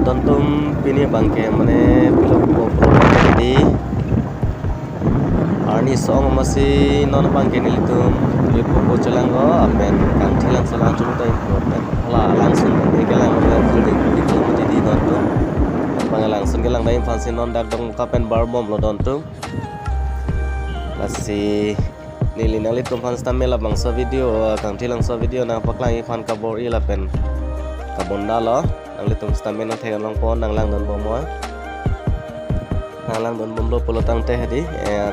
dontum pini bangke mane pilok popro di arni song masih non bangke nilitum pilok popo celango apen kang thilang salang chulu tai apen la langsung ni gelang fuldi itu mati di dontum bang langsung gelang dai fansi non dak dong kapen barbom lo dontum lasi nili nalitum fans tamela bang so video kang thilang so video na paklang fan kabor ila pen kabonda lo nang litum stamin nang thegan long pon nang lang don bomo nang lang don bomlo polo tang te hadi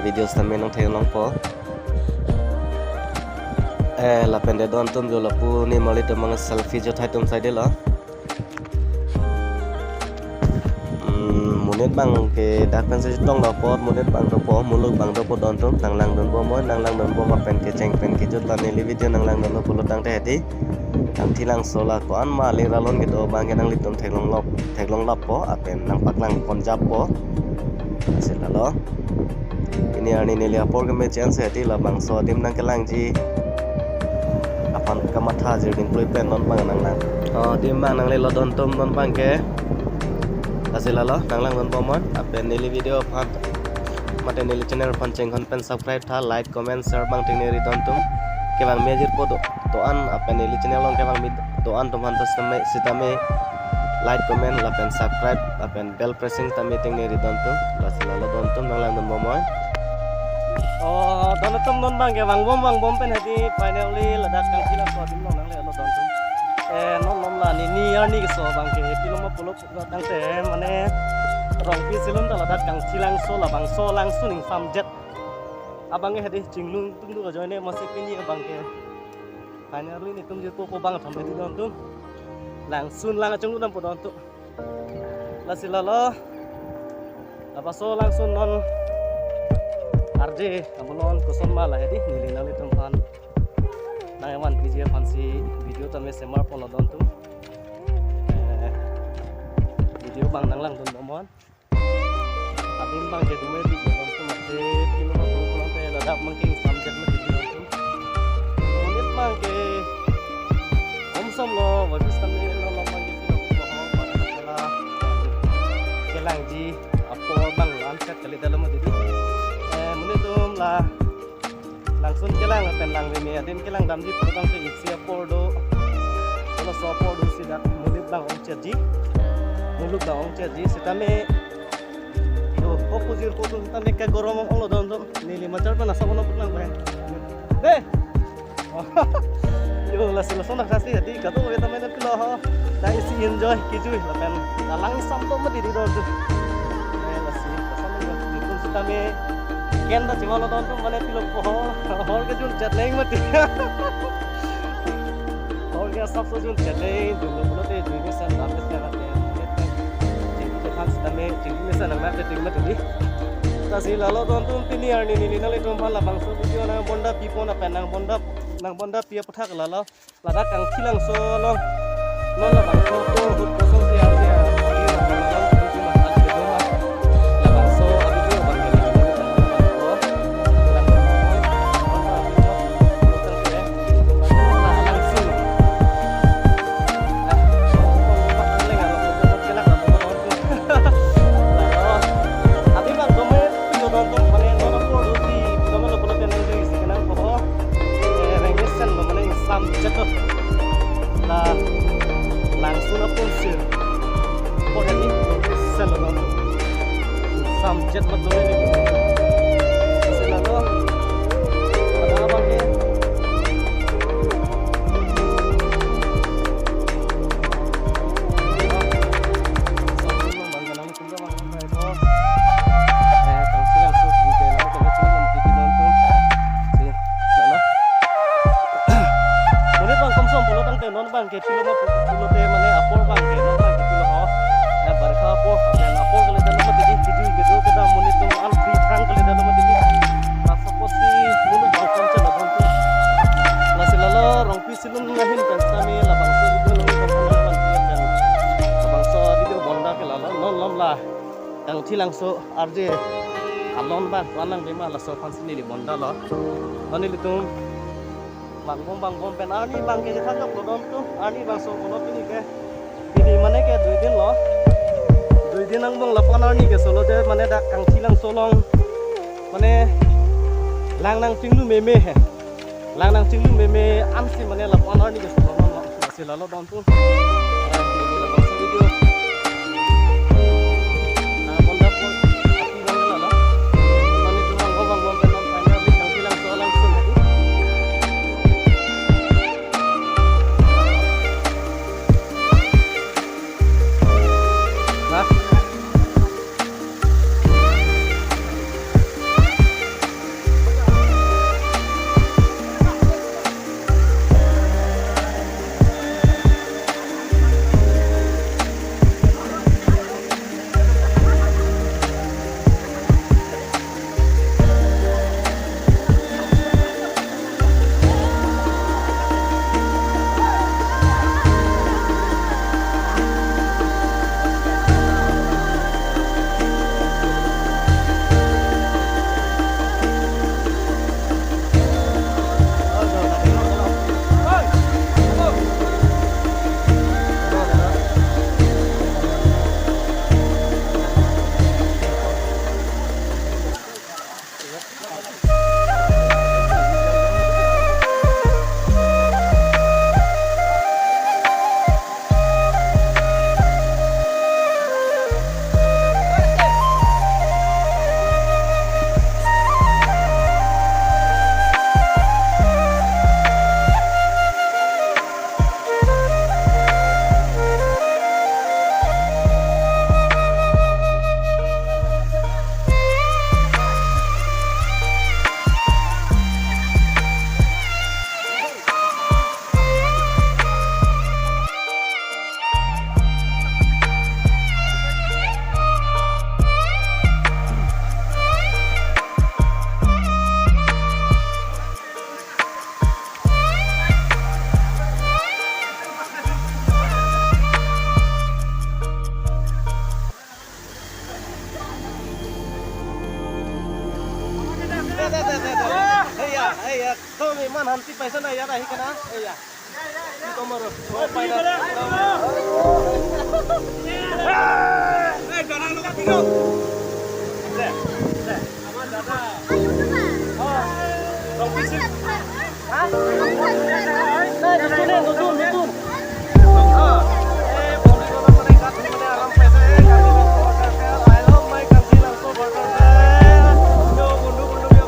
video stamin nang thegan long po la pende don tum jo lapu ni mali tum mang selfie jo thai tum sai de lo munit bang ke dak pen se tong lo po munit bang do po muluk bang do po don tum nang lang don bomo nang lang don bomo pen ke ceng pen ke jot la ni video nang lang don polo tang te hadi nang thilang sola ko an ma le ralon gitu bang nang litum theglong lop po apen nang paklang konjap po sila lo ini ani nili apor ke me chance hati la bang so dim nang kelang ji apan kamatha jirgin plui pen non bang nang lang dim bang nang le lo don tum non bang ke asila lo nang lang don pomon apen nili video phat mate nili channel panceng kon pen subscribe tha like comment share bang ting neri don tum ke bang mejir po to an apen nili channel long ke bang mid to an to mantas tame sitame like comment lapen subscribe apen bell pressing tame ting neri don tum asila lo don tum nang lang don bomoy don tum non bang ke bang bom pen hadi finally ladak kang thilang so dim nang le lo don tum non la ni arni ke so bang ke piloma pulok dang te mane rong pi silum ta ladak kang thilang so la bang so langsung ning samjet abang hadi jinglung tum du joine masih pini abang ke finally ni tum jitu ko bang thambe di don tum langsung lang acung dam po don tu la silalo apa so langsung non arje abolon koson mala hadi nili nali tum pan na yaman pije fansi video tame semar po lo don tum video bang nang lang don bomon adin bang ke dume di don tum de piloma pulok te ladak mangking samjet ma di don tum unit mang ke om som lo wabis tame lo mang ke pilok ho pa kelang ji apo bang lan set kali dalam ma di munitum la langsung kelang pen lang remi adin kelang dam di potong ke isi pordo kalau so pordo sidak munit bang ong cerji muluk bang ong cerji sitame do opposite pordo sitame ka gorom ong lo don nili macar pa nasa kono putlang ba de yo la sila sona kasi hadi kato we tame na pilo ho dai si enjoy kijui la pen lang sam to ma di don la si kasama ni kun sitame Ken ta chimalo don tum mane pilok po hor ke jun chatling mati hor ke sab so jun chatling dulo bote juni san napes ka te je khans tame jini san na te ting mati ta si lalo don tum tini arni nili nali tum phala bang so video na bonda pipo na penang bonda pia pathak lalo lada kang thilang so long non la bang so to hut ko so ti arni langsung pun sir por ini selalu samjet betul ini selalu ada apa ni non bang ke piloma pulo te mane apor bang ke non bang ke pilo ho na barkha po na apor kale dan ma didi tidu gedo ke da moni to al free frank kale dan ma didi rasa posi mulu bang kon cha labon to la silalo rong pi silun ngahin kan tami la bang so video lo ko ban ban kan abang so video bonda ke la non lom la kang thilang so arje alon ba wanang be ma la so fansi ni bonda lo ani litum bang bom pen ani bang ke thak ko don tu ani bang so ko pini ke pini mane ke 2 din lo 2 दिन bang lapanarni ke solo de mane da kangchilang solong mane langnang chinglu meme he langnang chinglu meme amsi mane lapanarni ke solo no masih lalo don pun Tommy man hanti paisa na yara hikana iya tomoro oh paina dana lo pino le amar dada oh office ha na nutun boli bola mane kat mane alam paisa I love my country langsung bakal yo gundu yo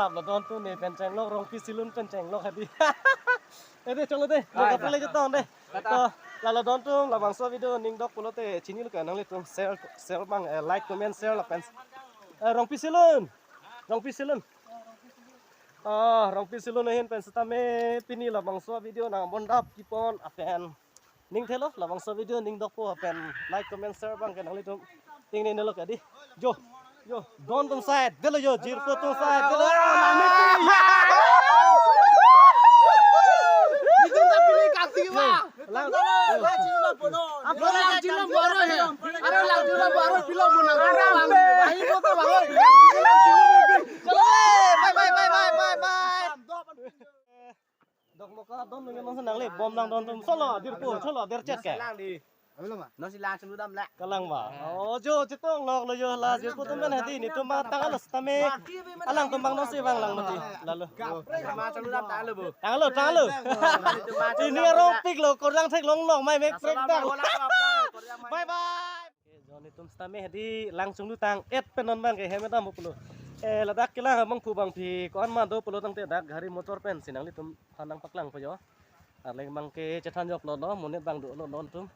lap là don tu này pen cheng lok rong pi silun pen cheng lok hadi đây chong đây lo ka pele jatong đây to là don tu là bang so video ning dok pulo te chini lu ka nang le tu share bang like comment share là pen rong pi silun rong pi silun hin pen stame pini là bang so video nang bondap kipon apen ning thelo là bang so video ning dok po apen like comment share bang ka nang le tu ting ne lo ka di jo don tung side delo yo jir po tung side delo dok mo ka don nang senang le bom nang don tum solo dir po solo der chet ke nó xí lang chân đâm lại kalang ba jo chitong lok lo yo la jir po tum ben hadi ni tum ma tang alas tame alang tum bang no si bang lang mati lalu mà chân đâm ta luôn tang lo ini ro pik lo korang thek long long mai mek prek dang bye bye joni tum stame hadi langsung lutang et penon ban ke hemeta mo pulo ladak kila bang pu bang pi kon ma do pulo tang te dak gari motor pen sinang li tum hanang paklang po yo arleng bang ke chathan jok lo do monet bang do lo don tum